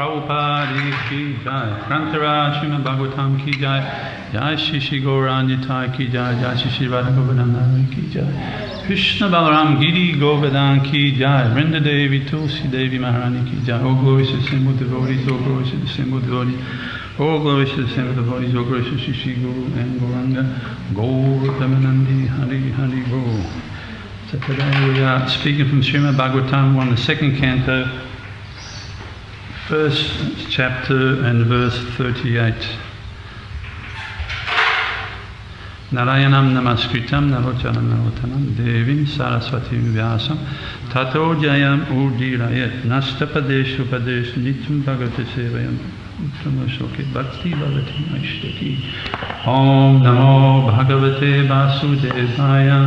Prabhupada ki jai, Grantharaj Srimad Bhagavatam ki jai, Jai Shri Shri Gauranitai ki jai, Jai Shri Shri Radha Govardhana ki jai, Krishna Balaram Giri Govardhan ki jai, Vrinda Devi Tulsi Devi Maharani ki jai. All glory to the assembled devotees, all glory to the assembled devotees, all glory to the assembled devotees, all glory to Shri Shri Guru and Gauranga, Gauramanandi Hari Hari Gaur. So today we are speaking from Srimad Bhagavatam 1, the second canto, first chapter and verse 38. Narayanam namaskritam narocharam narotanam devim saraswatim vyasam tato jayam urdirayet nastapadeshu padeshu nityam bhagavate sevayam uttamashloke bhakti bhavati maishtaki. Om namo bhagavate vasudevaya.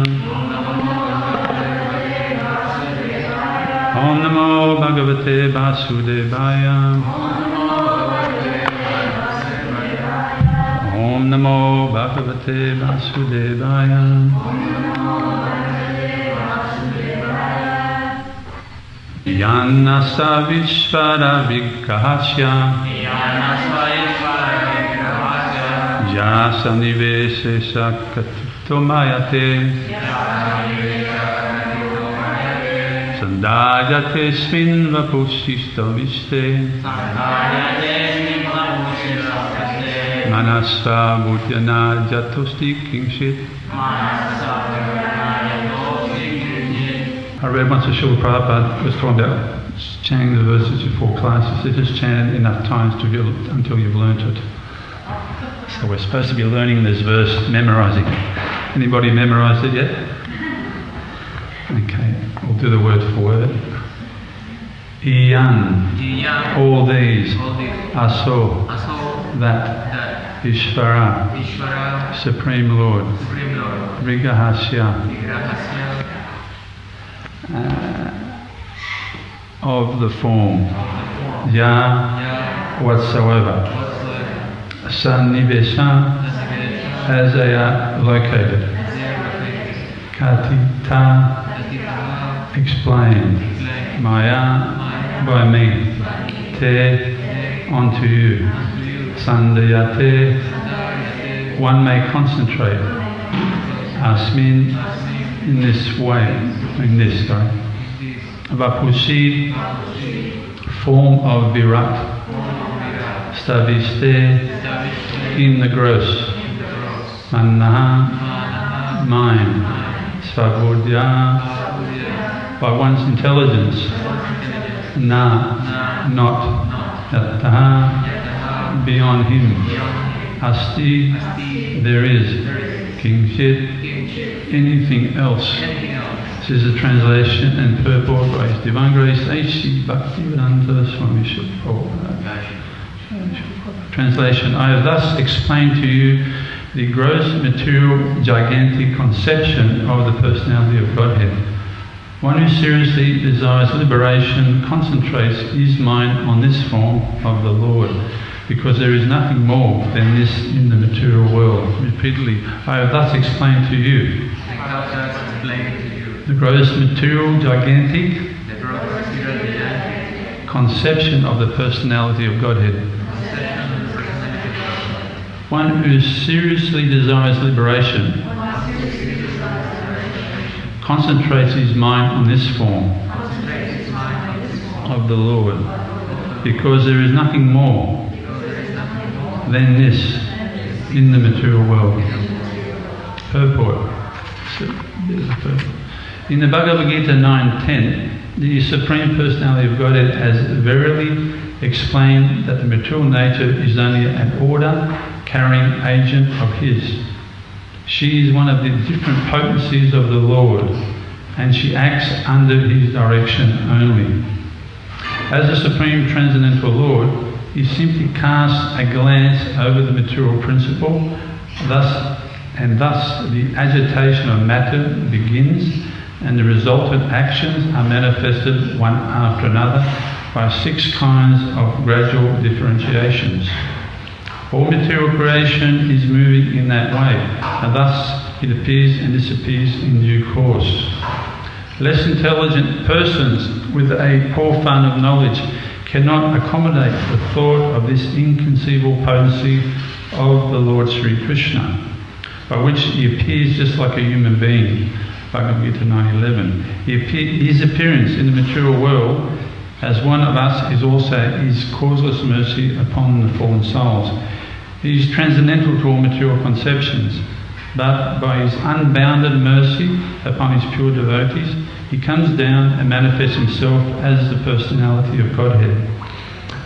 Om namo bhagavate vasudevaya. Om namo bhagavate vasudevaya. Yanasa vishvara vikahasya Jasa nivese sakatumayate Sandajate smin vapushishto viste Manasa Bhujana Jatusti Kingshit. I read once a Srila Prabhupada was talking about chanting the verses before classes. They just chant it enough times until you've learnt it. So we're supposed to be learning this verse, memorizing it. Anybody memorized it yet? Okay, we'll do the word for word. Iyan, all these, aso, that, Ishvara, Supreme Lord, Vrigahasya, of the form, Ya, whatsoever, Sannivesa, as they are located, Katita, explained, Maya, by me, Te, unto you, Sandayate, one may concentrate, Asmin, in this way, Vapusi, form of Virat, Staviste, in the gross, Mannaha, mind, Svabodhya, by one's intelligence, Na, not, Yataha, beyond him, Asti, there is, Kingshit, anything else. This is a translation and purport by His Divine Grace A.C. Bhaktivedanta Swami Prabhupada. Translation: I have thus explained to you the gross material gigantic conception of the personality of Godhead. One who seriously desires liberation concentrates his mind on this form of the Lord, because there is nothing more than this in the material world. Repeatedly, I have thus explained to you the gross material gigantic conception of the personality of Godhead. One who seriously desires liberation concentrates his mind on this form of the Lord, because there is nothing more than this in the material world. Purport. In the Bhagavad Gita 9.10, the Supreme Personality of Godhead has verily explained that the material nature is only an order-carrying agent of His. She is one of the different potencies of the Lord, and she acts under His direction only. As the Supreme Transcendental Lord, He simply casts a glance over the material principle, thus the agitation of matter begins, and the resultant actions are manifested one after another by 6 kinds of gradual differentiations. All material creation is moving in that way, and thus it appears and disappears in due course. Less intelligent persons with a poor fund of knowledge cannot accommodate the thought of this inconceivable potency of the Lord Sri Krishna, by which he appears just like a human being. Bhagavad Gita 9:11. His appearance in the material world as one of us is also his causeless mercy upon the fallen souls. He is transcendental to all material conceptions, but by his unbounded mercy upon his pure devotees, he comes down and manifests himself as the personality of Godhead.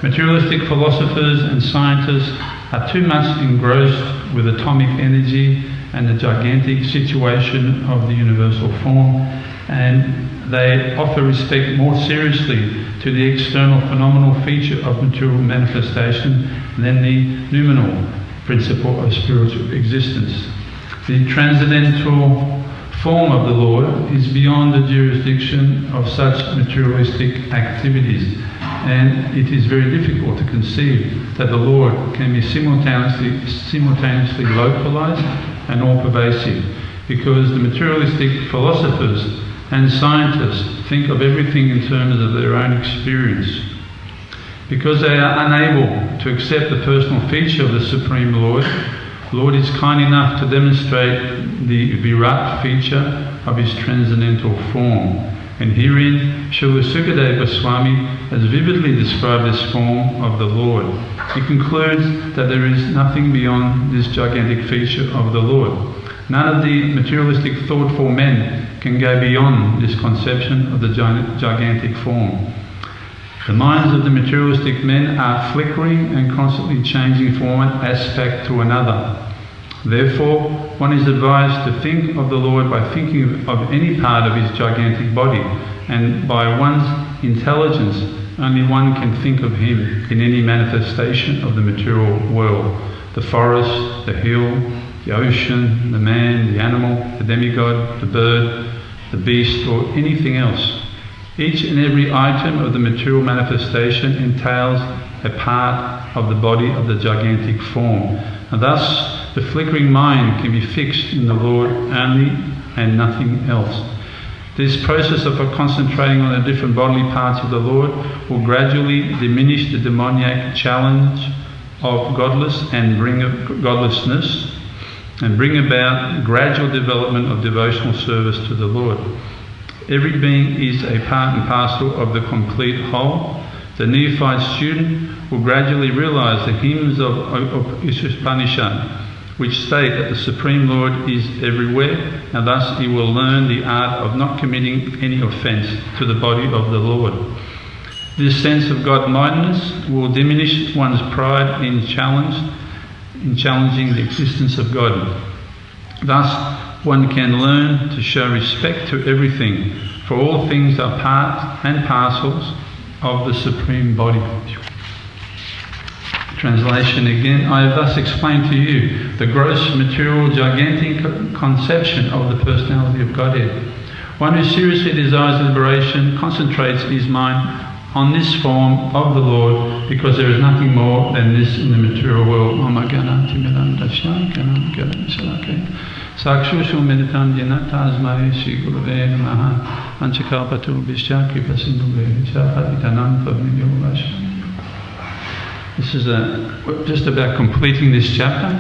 Materialistic philosophers and scientists are too much engrossed with atomic energy and the gigantic situation of the universal form, and they offer respect more seriously to the external phenomenal feature of material manifestation than the noumenal principle of spiritual existence. The transcendental form of the Lord is beyond the jurisdiction of such materialistic activities, and it is very difficult to conceive that the Lord can be simultaneously localized and all-pervasive, because the materialistic philosophers and scientists think of everything in terms of their own experience. Because they are unable to accept the personal feature of the Supreme Lord, the Lord is kind enough to demonstrate the Virat feature of his transcendental form. And herein, Srila Sukadeva Goswami has vividly described this form of the Lord. He concludes that there is nothing beyond this gigantic feature of the Lord. None of the materialistic thoughtful men can go beyond this conception of the gigantic form. The minds of the materialistic men are flickering and constantly changing from one aspect to another. Therefore, one is advised to think of the Lord by thinking of any part of his gigantic body, and by one's intelligence, only one can think of him in any manifestation of the material world: the forest, the hill, the ocean, the man, the animal, the demigod, the bird, the beast, or anything else. Each and every item of the material manifestation entails a part of the body of the gigantic form, and thus the flickering mind can be fixed in the Lord only and nothing else. This process of concentrating on the different bodily parts of the Lord will gradually diminish the demoniac challenge of godlessness and bring about gradual development of devotional service to the Lord. Every being is a part and parcel of the complete whole. The neophyte student will gradually realize the hymns of Upanishad, which state that the Supreme Lord is everywhere, and thus he will learn the art of not committing any offence to the body of the Lord. This sense of God-mindedness will diminish one's pride in challenging the existence of God. Thus, one can learn to show respect to everything, for all things are parts and parcels of the Supreme Body. Translation again. I have thus explained to you the gross material gigantic conception of the personality of Godhead. One who seriously desires liberation concentrates his mind on this form of the Lord, because there is nothing more than this in the material world. Sakshushu meditam jena tasmai Shri Gurave Namaha Anchakalpatu Bishya Kripa Sindhu Shapatitanam Pavnibhyo Vasham. This is just about completing this chapter.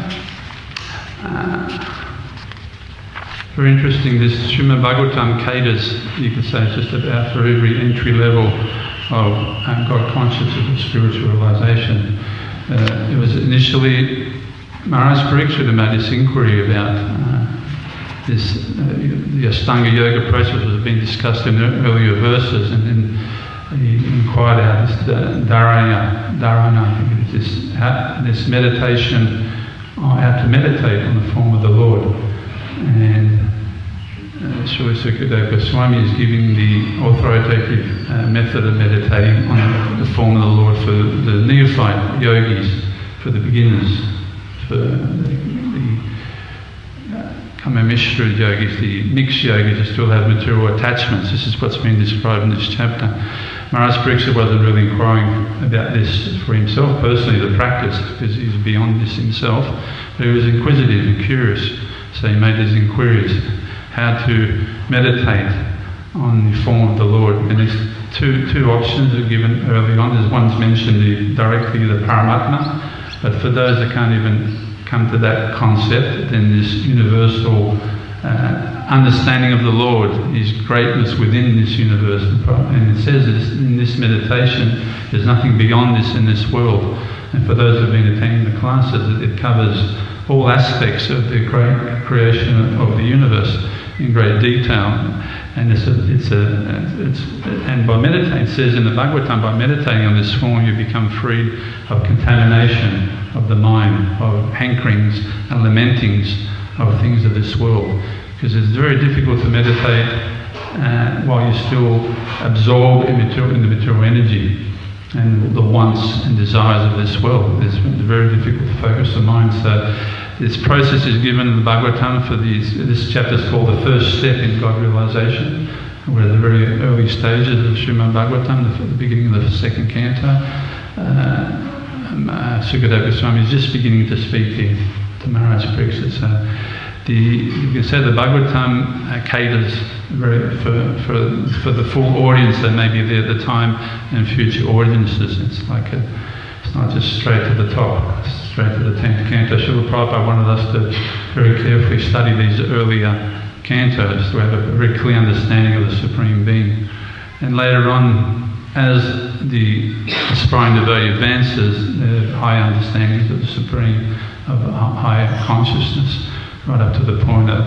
Very interesting, this Srimad Bhagavatam caters, you could say, just about for every entry level of God consciousness of spiritual realization. It was initially Maharaj Parikshit who made this inquiry about the Ashtanga Yoga process was being discussed in earlier verses, and then he inquired out this dharana, I think it is, this meditation, how to meditate on the form of the Lord. And Srila Sukadeva Goswami is giving the authoritative method of meditating on the form of the Lord for the neophyte yogis, for the beginners, for the Kamamishra yogis, the mixed yogis who still have material attachments. This is what's been described in this chapter. Maharaj Parikshit wasn't really inquiring about this for himself personally, the practice, because he's beyond this himself, but he was inquisitive and curious, so he made these inquiries, how to meditate on the form of the Lord. And he's two options are given early on. There's one's mentioned directly the Paramatma, but for those that can't even come to that concept, then this universal understanding of the Lord, His greatness within this universe. And it says this, in this meditation, there's nothing beyond this in this world. And for those who have been attending the classes, it covers all aspects of the great creation of the universe in great detail. And and by meditating, it says in the Bhagavatam, by meditating on this form, you become freed of contamination of the mind, of hankerings and lamentings of things of this world. Because it's very difficult to meditate while you're still absorbed in the material energy and the wants and desires of this world. It's very difficult to focus the mind. So this process is given in the Bhagavatam for this chapter is called the first step in God realization. We're at the very early stages of Srimad Bhagavatam, the beginning of the second canto. Sukadeva Goswami is just beginning to speak here to Maharaj Pariksit. You can say the Bhagavatam caters for the full audience that may be there at the time and future audiences. It's not just straight to the top, straight to the 10th canto. Srila Prabhupada wanted us to very carefully study these earlier cantos to have a very clear understanding of the Supreme Being. And later on, as the aspiring devotee advances, there are high understandings of the Supreme, of higher consciousness, right up to the point of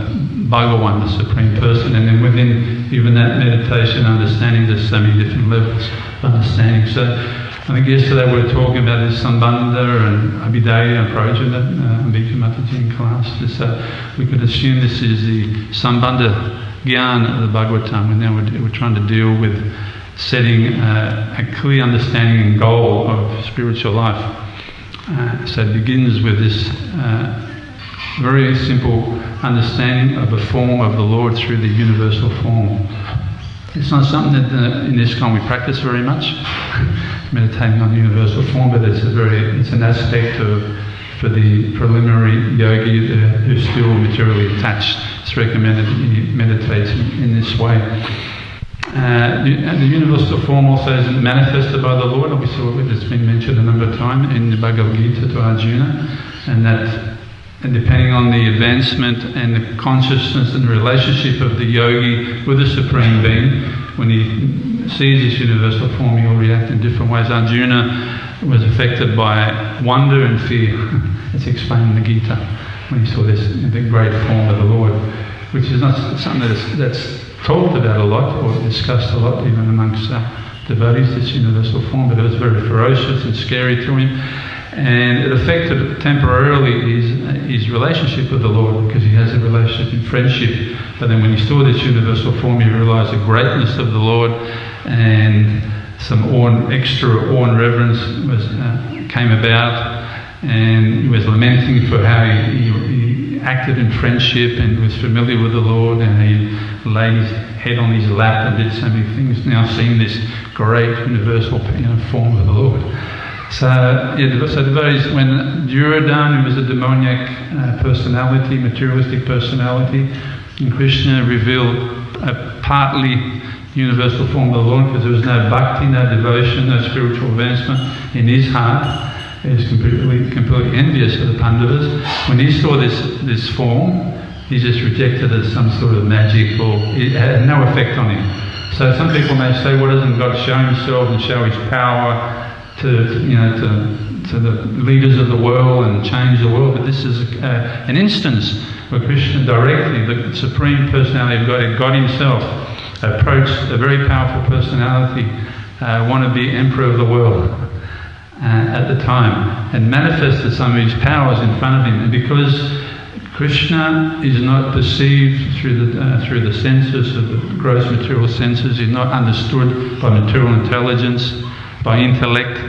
Bhagawan, the Supreme Person. And then within even that meditation understanding, there's so many different levels of understanding. So I think yesterday we were talking about this Sambandha and Abhidaya and Prajna, Ambika Mataji in class. We could assume this is the Sambandha Gyan of the Bhagavatam, and now we're trying to deal with setting a clear understanding and goal of spiritual life. So it begins with this very simple understanding of a form of the Lord through the universal form. It's not something that in ISKCON we practice very much, meditating on the universal form, but it's an aspect for the preliminary yogi who's still materially attached. It's recommended that he meditates in this way. The universal form also is manifested by the Lord. Obviously, it's been mentioned a number of times in the Bhagavad Gita to Arjuna, and depending on the advancement and the consciousness and the relationship of the yogi with the Supreme Being, when he sees this universal form, he will react in different ways. Arjuna was affected by wonder and fear. It's explained in the Gita when he saw this the great form of the Lord, which is not something that's talked about a lot or discussed a lot even amongst devotees, this universal form, but it was very ferocious and scary to him. And it affected temporarily his relationship with the Lord, because he has a relationship in friendship. But then when he saw this universal form, he realized the greatness of the Lord, and some extra awe and reverence came about, and he was lamenting for how he acted in friendship and was familiar with the Lord, and he laid his head on his lap and did so many things, now seeing this great universal form of the Lord. So devotees, when Duryodhana, who was a demoniac personality, materialistic personality, and Krishna revealed a partly universal form of the Lord, because there was no bhakti, no devotion, no spiritual advancement in his heart. He was completely envious of the Pandavas. When he saw this form, he just rejected it as some sort of magic, or it had no effect on him. So some people may say, well, doesn't God show himself and show his power to the leaders of the world and change the world? But this is an instance where Krishna directly, the Supreme Personality of God himself, approached a very powerful personality, wannabe emperor of the world at the time, and manifested some of his powers in front of him. And because Krishna is not perceived through the senses of the gross material senses, he's not understood by material intelligence, by intellect,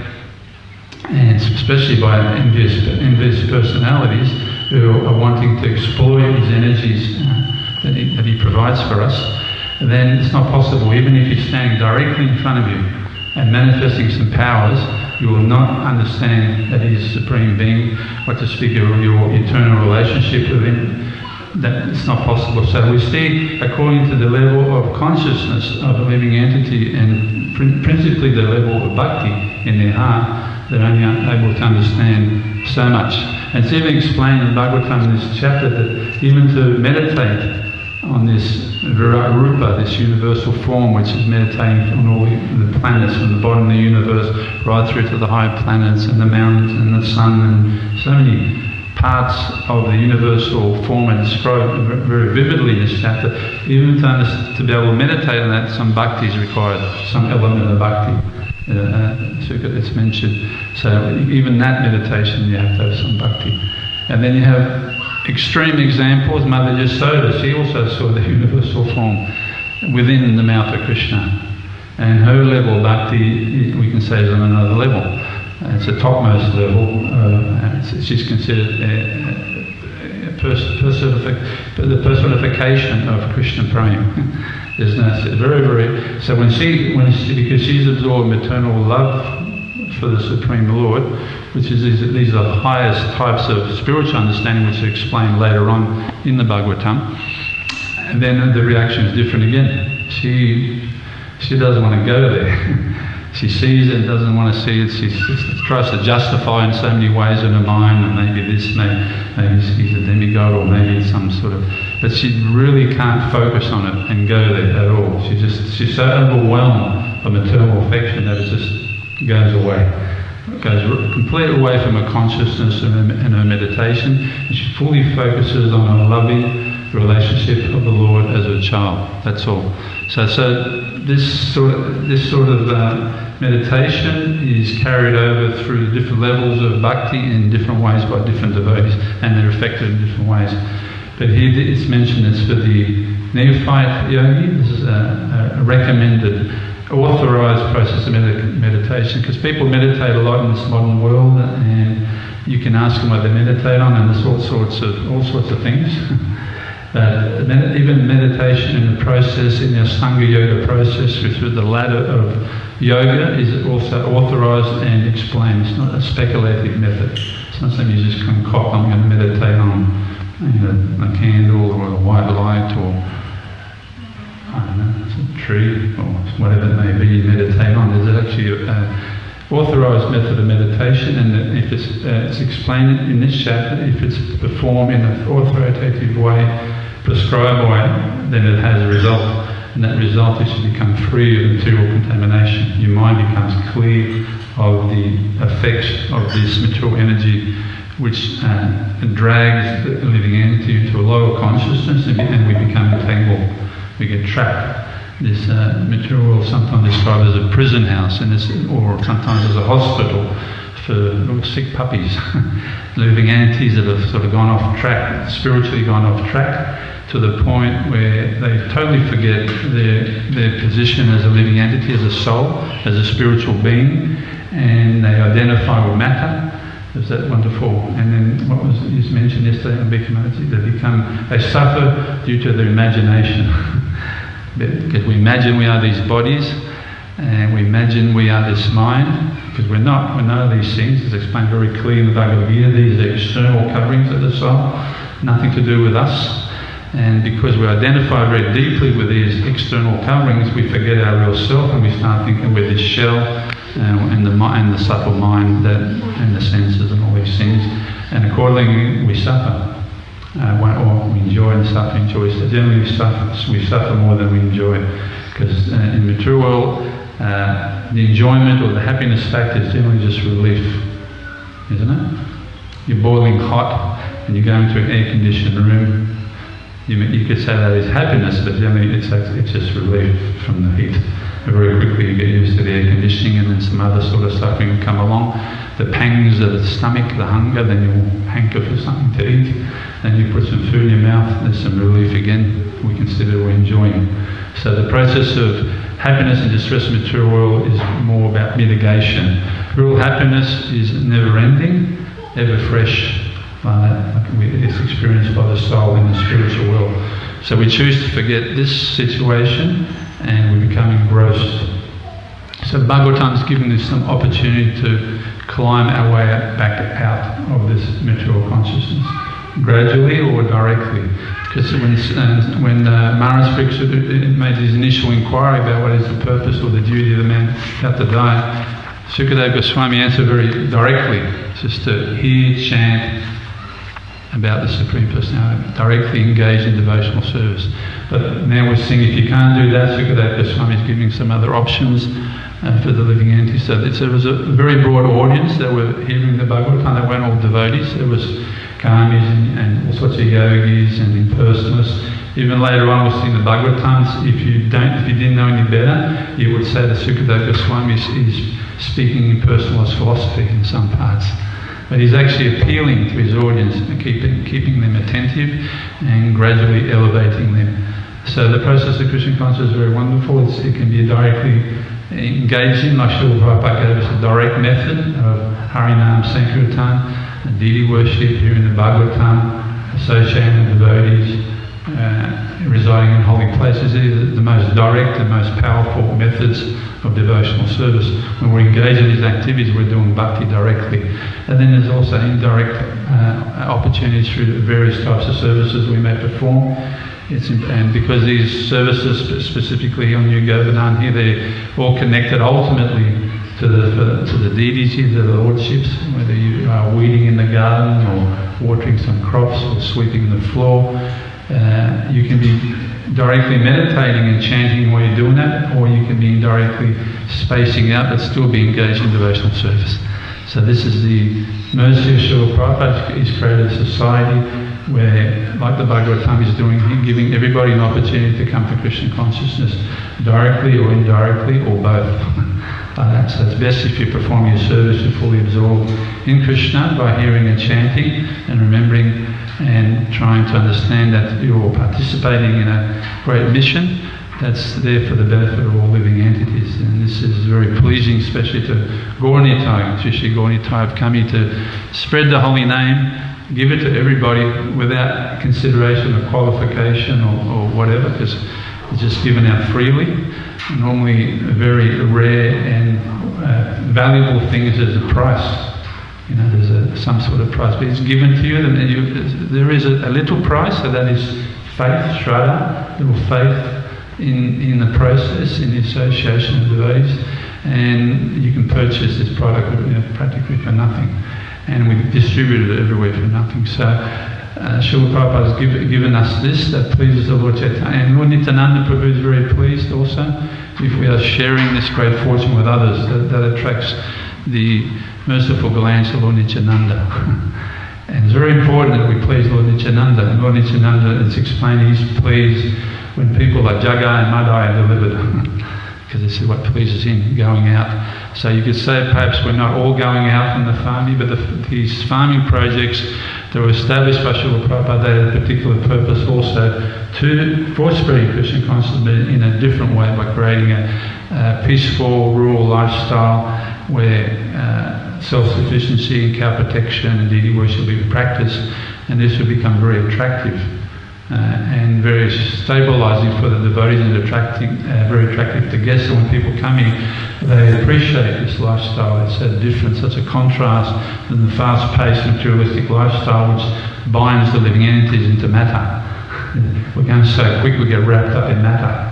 and especially by envious personalities who are wanting to exploit his energies that he provides for us, then it's not possible. Even if he's standing directly in front of you and manifesting some powers, you will not understand that he is a Supreme Being, what to speak of your eternal relationship with him. That it's not possible. So we see, according to the level of consciousness of a living entity and principally the level of bhakti in their heart, they're only able to understand so much. And it's even explained in Bhagavatam in this chapter that even to meditate on this Virat Rupa, this universal form which is meditating on all the planets from the bottom of the universe right through to the high planets and the mountains and the sun and so many parts of the universal form are described very vividly in this chapter. Even to be able to meditate on that, some bhakti is required, some element of bhakti. It's mentioned. So even that meditation you have to have some bhakti. And then you have extreme examples. Mother Yasoda, she also saw the universal form within the mouth of Krishna. And her level of bhakti, we can say, is on another level. It's a topmost level. She's considered the personification of Krishna Prem. There's no very. So because she's absorbed maternal love for the Supreme Lord, which is these are the highest types of spiritual understanding, which is explained later on in the Bhagavatam. And then the reaction is different again. She doesn't want to go there. She sees it and doesn't want to see it. She tries to justify in so many ways in her mind, and maybe this, maybe she's a demigod, or maybe some sort of. But she really can't focus on it and go there at all. She's so overwhelmed by maternal affection that it just goes away. It goes completely away from her consciousness and her meditation, and she fully focuses on a loving relationship of the Lord as a child. That's all. So this sort of meditation is carried over through the different levels of bhakti in different ways by different devotees, and they're affected in different ways. But here it's mentioned it's for the neophyte yogi. This is a recommended, authorized process of meditation, because people meditate a lot in this modern world, and you can ask them what they meditate on, and there's all sorts of things. Even meditation in the process, in the Ashtanga Yoga process, which is the ladder of yoga, is also authorized and explained. It's not a speculative method. It's not something you just concoct. I'm going to meditate on a candle or a white light or I don't know, a tree or whatever it may be you meditate on. There's actually authorized method of meditation, and if it's explained in this chapter, if it's performed in an authoritative way, prescribed way, then it has a result, and that result is to become free of material contamination. Your mind becomes clear of the effects of this material energy which drags the living entity into a lower consciousness, and we become entangled. We get trapped. This material sometimes described as a prison house, or sometimes as a hospital for sick puppies, living entities that have sort of gone off track, spiritually gone off track, to the point where they totally forget their position as a living entity, as a soul, as a spiritual being, and they identify with matter. Is that wonderful? And then what was mentioned yesterday in Bhikkhu, they suffer due to their imagination. Because we imagine we are these bodies, and we imagine we are this mind, because we're not. We know these things. It's explained very clearly in the Bhagavad Gita. These are external coverings of the soul, nothing to do with us. And because we identify very deeply with these external coverings, we forget our real self, and we start thinking we're this shell, and the subtle mind, and the senses, and all these things. And accordingly, we suffer. Or we enjoy and suffer. So generally we suffer more than we enjoy, because in the material world, the enjoyment or the happiness factor is generally just relief, isn't it? You're boiling hot and you go into an air-conditioned room. You could say that is happiness, but generally it's just relief from the heat. And very quickly you get used to the air conditioning, and then some other sort of suffering will come along. The pangs of the stomach, the hunger, then you'll hanker for something to eat. Then you put some food in your mouth, there's some relief again. We consider we're enjoying. So the process of happiness and distress in the material world is more about mitigation. Real happiness is never ending, ever fresh. It's experienced by the soul in the spiritual world. So we choose to forget this situation, and we become engrossed. So Bhagavatam is giving us some opportunity to climb our way back out of this material consciousness, gradually or directly. Because when Maharaj Bhikshu made his initial inquiry about what is the purpose or the duty of the man about to die, Sukadeva Goswami answered very directly, just to hear, chant about the Supreme Personality, directly engage in devotional service. But now we're seeing if you can't do that, Sukadeva Goswami is giving some other options for the living entities. So there was a very broad audience that were hearing the Bhagavatam. They weren't all devotees. There was karmis and all sorts of yogis and impersonalists. Even later on, we'll see the Bhagavatams. If you didn't know any better, you would say that Sukadeva Goswami is speaking impersonalist philosophy in some parts. But he's actually appealing to his audience and keeping them attentive and gradually elevating them. So the process of Krishna consciousness is very wonderful. It can be directly engaged in, like Srila Prabhupada gave us a direct method of Harinam Sankirtan, deity worship, hearing the Bhagavatam, associating with devotees, residing in holy places. These are the most direct and most powerful methods of devotional service. When we're engaged in these activities, we're doing bhakti directly. And then there's also indirect opportunities through various types of services we may perform. And because these services, specifically on New Govardhan here, they're all connected ultimately to the deities here, to the lordships, whether you are weeding in the garden or watering some crops or sweeping the floor. You can be directly meditating and chanting while you're doing that, or you can be indirectly spacing out but still be engaged in devotional service. So this is the mercy of Srila Prabhupada. He's created a society where, like the Bhagavatam is doing, giving everybody an opportunity to come to Krishna consciousness directly or indirectly or both. So it's best if you perform your service, you're fully absorbed in Krishna by hearing and chanting and remembering and trying to understand that you're participating in a great mission that's there for the benefit of all living entities. And this is very pleasing, especially to Gaura Nitai. Sri Gaura Nitai have come here to spread the holy name, give it to everybody without consideration or qualification or whatever, because it's just given out freely. Normally a very rare and valuable thing is there's a price. You know, there's some sort of price, but it's given to you, and there is a little price, so that is faith, shraddha, little faith in the process, in the association of devotees, and you can purchase this product practically for nothing, and we distribute it everywhere for nothing. So Srila Prabhupada has given us this that pleases the Lord Chaitanya, and Lord Nityananda Prabhu is very pleased also if we are sharing this great fortune with others. That attracts the merciful glance of Lord Nityananda. And it's very important that we please Lord Nityananda. And Lord Nityananda is explaining he's pleased when people like Jagai and Madai are delivered, because this is what pleases him, going out. So you could say perhaps we're not all going out from the farming, but these farming projects that were established by Srila Prabhupada, they had a particular purpose also for spreading Krishna consciousness in a different way, by creating a peaceful rural lifestyle where self-sufficiency and cow protection and deity worship will be practiced, and this will become very attractive and very stabilizing for the devotees, and very attractive to guests. So when people come in, they appreciate this lifestyle. It's so different, such a contrast than the fast-paced materialistic lifestyle which binds the living entities into matter. We're going so quick we get wrapped up in matter.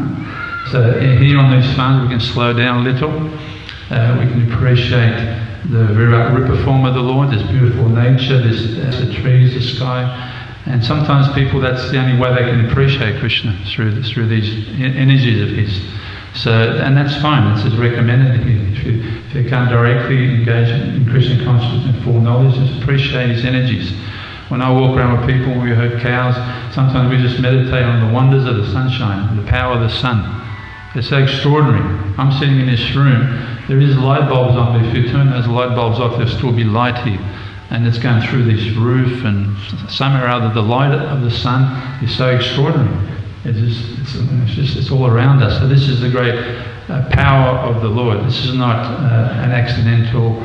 So here on these farms we can slow down a little. We can appreciate the Virat Rupa form of the Lord, this beautiful nature, the trees, the sky. And sometimes people, that's the only way they can appreciate Krishna, through these energies of his. So, and that's fine, this is recommended here. If you can't directly engage in Krishna consciousness and full knowledge, just appreciate his energies. When I walk around with people, we herd cows, sometimes we just meditate on the wonders of the sunshine, the power of the sun. It's so extraordinary. I'm sitting in this room, there is light bulbs on, but if you turn those light bulbs off, there'll still be light here. And it's going through this roof, and somehow or other the light of the sun is so extraordinary. It's all around us. So this is the great power of the Lord. This is not an accidental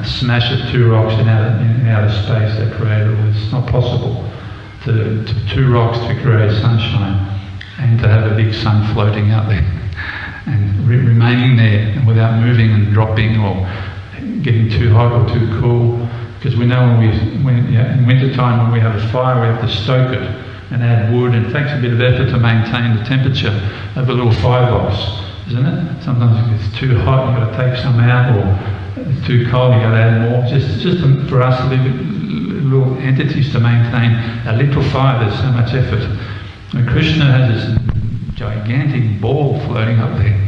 smash of two rocks in outer space that created it. It's not possible to two rocks to create sunshine and to have a big sun floating out there and remaining there without moving and dropping or getting too hot or too cool, Because we know in winter time when we have a fire, we have to stoke it and add wood, and it takes a bit of effort to maintain the temperature of a little firebox, isn't it? Sometimes if it's too hot, you've got to take some out, or it's too cold, you've got to add more. Just for us little entities to maintain a little fire, there's so much effort. And Krishna has this gigantic ball floating up there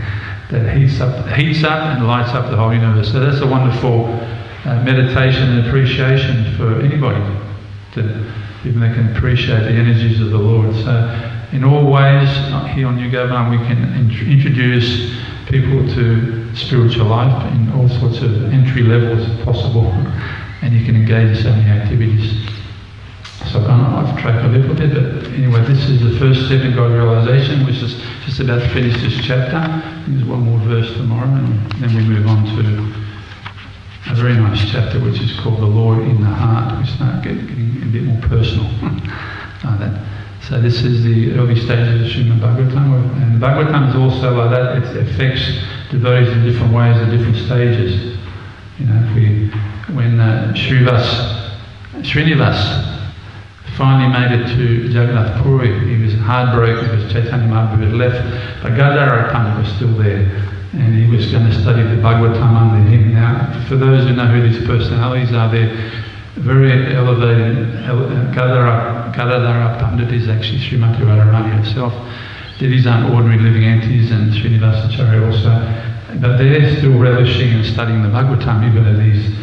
that heats up and lights up the whole universe. So that's a wonderful meditation and appreciation for anybody, that even they can appreciate the energies of the Lord. So in all ways, here on New Gopal, we can introduce people to spiritual life in all sorts of entry levels possible, and you can engage in so many activities. So I've gone off track a little bit, but anyway, this is the first step in God realization, which is just about to finish this chapter. There's one more verse tomorrow, and then we move on to a very nice chapter which is called The Lord in the Heart. We start getting a bit more personal. Like that. So this is the early stages of Srimad Bhagavatam, and Bhagavatam is also like that. It affects devotees in different ways at different stages. You know, when Srinivas finally made it to Jagannath Puri, he was heartbroken because Chaitanya Mahaprabhu had left, but Gadadhara Pandit was still there, and he was going to study the Bhagavatam under him. Now, for those who know who these personalities are, they're very elevated. Gadadhara Pandit is actually Srimati Radharani herself. These aren't ordinary living entities, and Srinivasacharya also, but they're still relishing and studying the Bhagavatam, even at these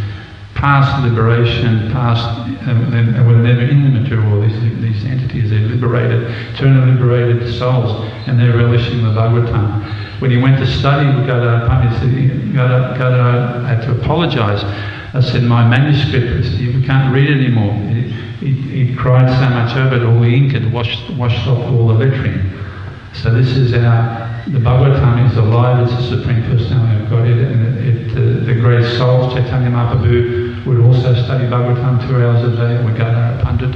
past liberation, they were never in the material world. These entities, they're liberated, eternally liberated souls, and they're relishing the Bhagavatam. When he went to study with Gadadhara Pandit, Gadadhara had to apologize. I said, my manuscript, we can't read it anymore. He cried so much over it, all the ink had washed off all the lettering. So this is the Bhagavatam is alive, it's the Supreme Personality of Godhead, and the great souls, Chaitanya Mahaprabhu, would also study Bhagavatam 2 hours a day with Gadadhara Pandit,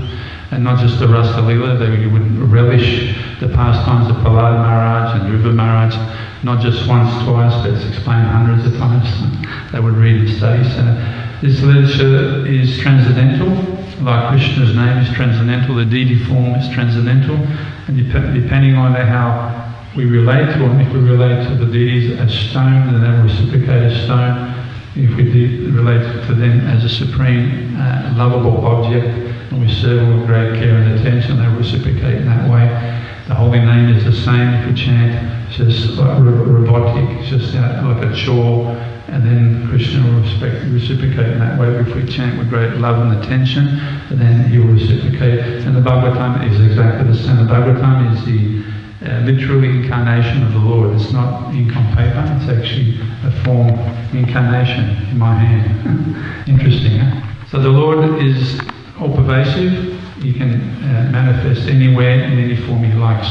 and not just the Rasa Lila, they would relish the pastimes of Prahlad Maharaj and Dhruva Maharaj, not just once, twice, but it's explained hundreds of times. They would read and study. So this literature is transcendental, like Krishna's name is transcendental, the deity form is transcendental, and depending on how we relate to them, if we relate to the deities as stone, then they will reciprocate as stone. If we relate to them as a supreme, lovable object, and we serve them with great care and attention, they will reciprocate in that way. The holy name is the same if we chant. It's just like robotic, it's just like a chore, and then Krishna will reciprocate in that way. If we chant with great love and attention, then he will reciprocate. And the Bhagavatam is exactly the same. The Bhagavatam is the literal incarnation of the Lord. It's not ink on paper, it's actually a form incarnation in my hand. Interesting, huh? So the Lord is all pervasive. He can manifest anywhere in any form he likes.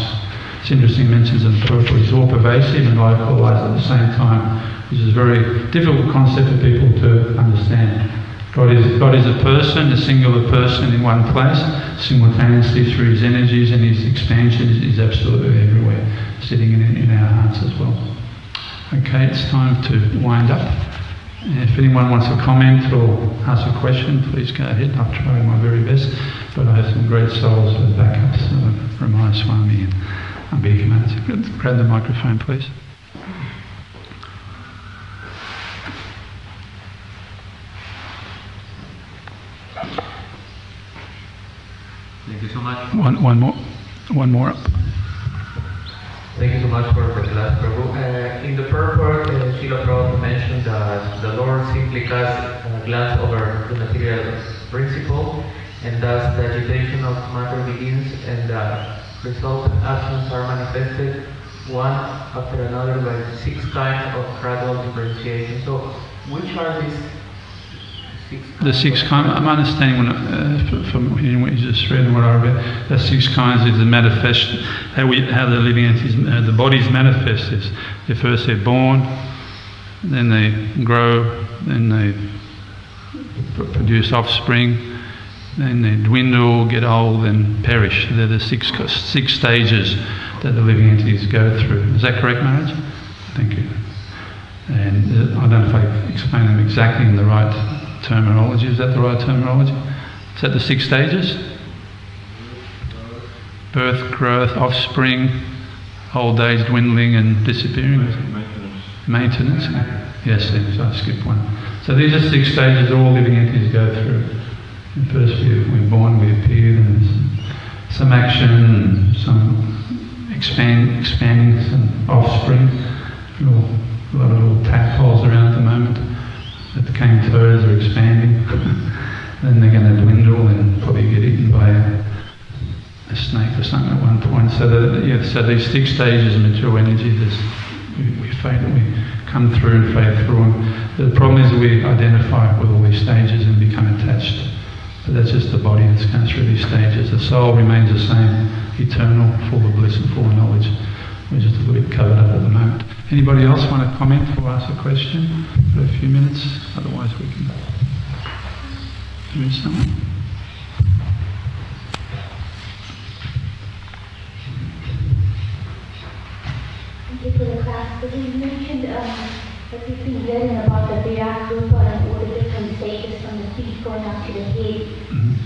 It's interesting, mentions in the Purport, he's all pervasive and localized at the same time, which is a very difficult concept for people to understand. God is a person, a singular person in one place, simultaneously through his energies, and his expansion is absolutely everywhere, sitting in our hearts as well. Okay, it's time to wind up. If anyone wants to comment or ask a question, please go ahead. I've tried my very best, but I have some great souls as backups, Ramaya Swami and Ambika Mataji. Grab the microphone, please. Thank you so much. One more up. Thank you so much for the class, Prabhu. In the purport, Srila Prabhupada mentioned that the Lord simply casts a glance over the material principle, and thus the agitation of matter begins, and the resultant actions are manifested one after another by 6 kinds of gradual differentiation. So, which are these? The 6 kinds, I'm understanding from what you just read and what I read, the 6 kinds is the manifest, how the living entities, the bodies manifest this. First they're born, then they grow, then they produce offspring, then they dwindle, get old, and perish. They're the six stages that the living entities go through. Is that correct, Maharaj? Thank you. And I don't know if I explained them exactly in the right terminology. Is that the right terminology? Is that the 6 stages? Birth, growth, offspring, old age, dwindling and disappearing. Maintenance. Yes, I skipped one. So these are 6 stages all living entities go through. And first we're born, we appear, and there's some action and some expanding, some offspring. A lot of little tadpoles around at the moment that became toads are expanding. Then they're going to dwindle and probably get eaten by a snake or something at one point. So these 6 stages of mature energy, we fade, we come through and fade through them. The problem is we identify with all these stages and become attached. But that's just the body that's going through these stages. The soul remains the same, eternal, full of bliss and full of knowledge. We're just a little bit covered up at the moment. Anybody else want to comment or ask a question for a few minutes? Otherwise we can do something. Thank you for the class. So you mentioned that we've been learning about the Virat Rupa and all the different stages from the feet going up to the head.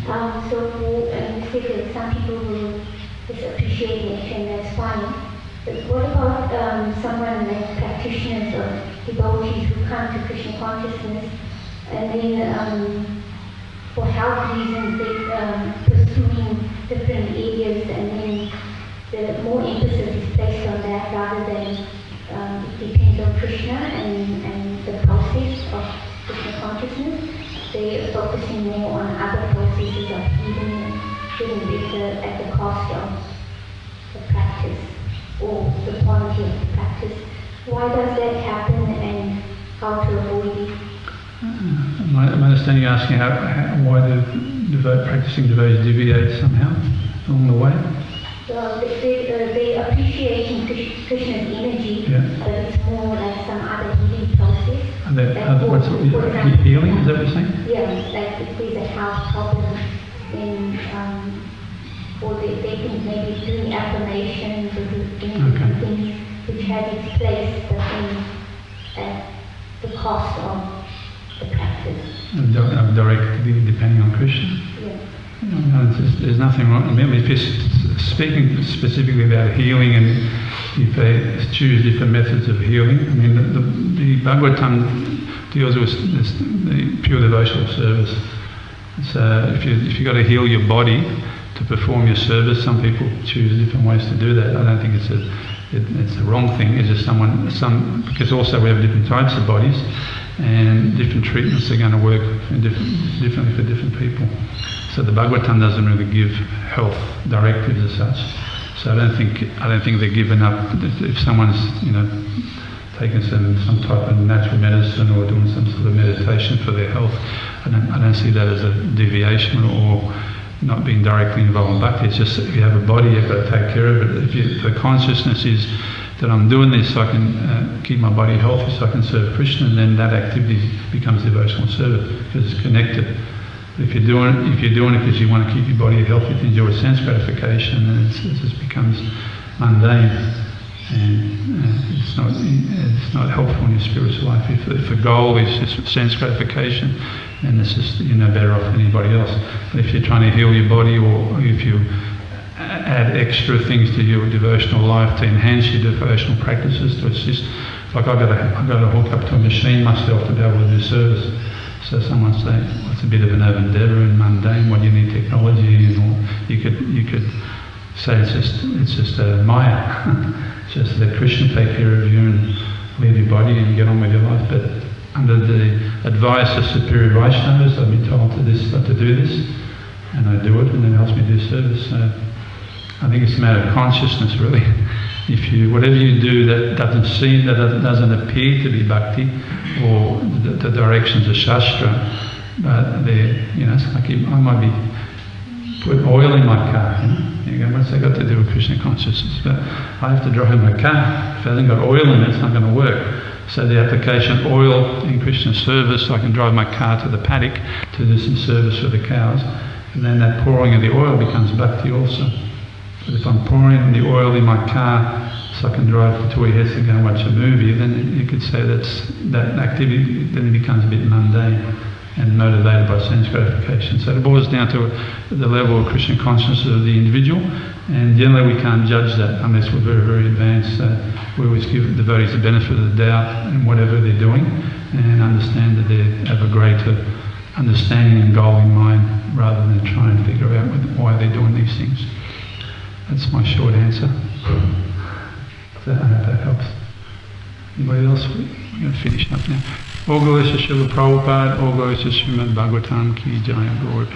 You said that some people will just appreciate it and that's fine. But what about someone like practitioners or devotees who come to Krishna consciousness and then for health reasons they're pursuing different areas and then the more emphasis is placed on that rather than it depends on Krishna and the process of Krishna consciousness. They are focusing more on other processes of healing and getting better at the cost of the practice or the quality of the practice. Why does that happen and how to avoid it? My understanding, you're asking why the practicing devotees deviate somehow along the way? Well, they appreciate Krishna's energy, but it's more like some other healing process. Healing, is that what you're saying? Yeah, like if there's a health problem, then or they can maybe doing affirmations or doing things which have its place, but then at the cost of the practice. Directly depending on Krishna? Yeah. There's nothing wrong. I mean, if you're speaking specifically about healing and if they choose different methods of healing, I mean, the Bhagavatam deals with the pure devotional service. So if you've got to heal your body to perform your service, some people choose different ways to do that. I don't think it's a wrong thing. It's just because also we have different types of bodies and different treatments are going to work differently for different people. So the Bhagavatam doesn't really give health directives as such. So I don't think they're given up. If someone's taking some type of natural medicine or doing some sort of meditation for their health, I don't see that as a deviation or not being directly involved in bhakti. It's just if you have a body, you've got to take care of it. If the consciousness is that I'm doing this so I can keep my body healthy, so I can serve Krishna, and then that activity becomes devotional service because it's connected. But if you're doing it because you want to keep your body healthy to enjoy sense gratification, then it just becomes mundane, and it's not helpful in your spiritual life. If the goal is just sense gratification, then it's just you're no better off than anybody else. But if you're trying to heal your body, or if you add extra things to your devotional life to enhance your devotional practices, to assist, like I've got to hook up to a machine myself to be able to do service. So someone say, well, it's a bit of an endeavour and mundane. What do you need technology and all? You could say it's just a maya. Just let Krishna take care of you and leave your body and get on with your life. But under the advice of superior Vaishnavas, I've been told to do this, and I do it, and it helps me do service. So I think it's a matter of consciousness, really. Whatever you do that doesn't appear to be bhakti or the directions of Shastra, but it's like I might be put oil in my car. What's that got to do with Krishna consciousness? But I have to drive my car. If it hasn't got oil in it, it's not going to work. So the application of oil in Krishna service, so I can drive my car to the paddock to do some service for the cows, and then that pouring of the oil becomes bhakti also. But if I'm pouring the oil in my car so I can drive to Tui Hesse and go and watch a movie, then you could say that activity then it becomes a bit mundane. and motivated by sense gratification. So it boils down to the level of Krishna consciousness of the individual, and generally we can't judge that unless we're very, very advanced. We always give the devotees the benefit of the doubt in whatever they're doing, and understand that they have a greater understanding and goal in mind rather than trying to figure out why they're doing these things. That's my short answer. So I hope that helps. Anybody else? We're going to finish up now. All glories to Srila Prabhupada, all glories to Srimad Bhagavatam ki jaya, glory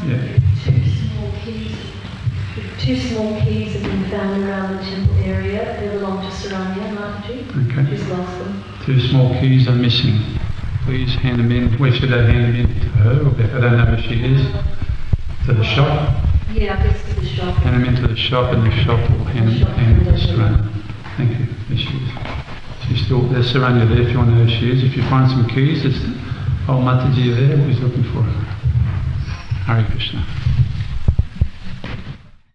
Yeah. Two small keys have been found around the temple area. They belong to Saranya Mataji. Okay. She's lost them. 2 small keys are missing. Please hand them in. Where should I hand them in to her? Or I don't know where she is. To the shop? Yeah, I guess to the shop. Hand them into the shop, and the shop will hand them to Saranya. Thank you. There she is. She's still, there's Saranya there if you want to know who she is. If you find some keys, it's old Mataji there who's looking for her. Hare Krishna.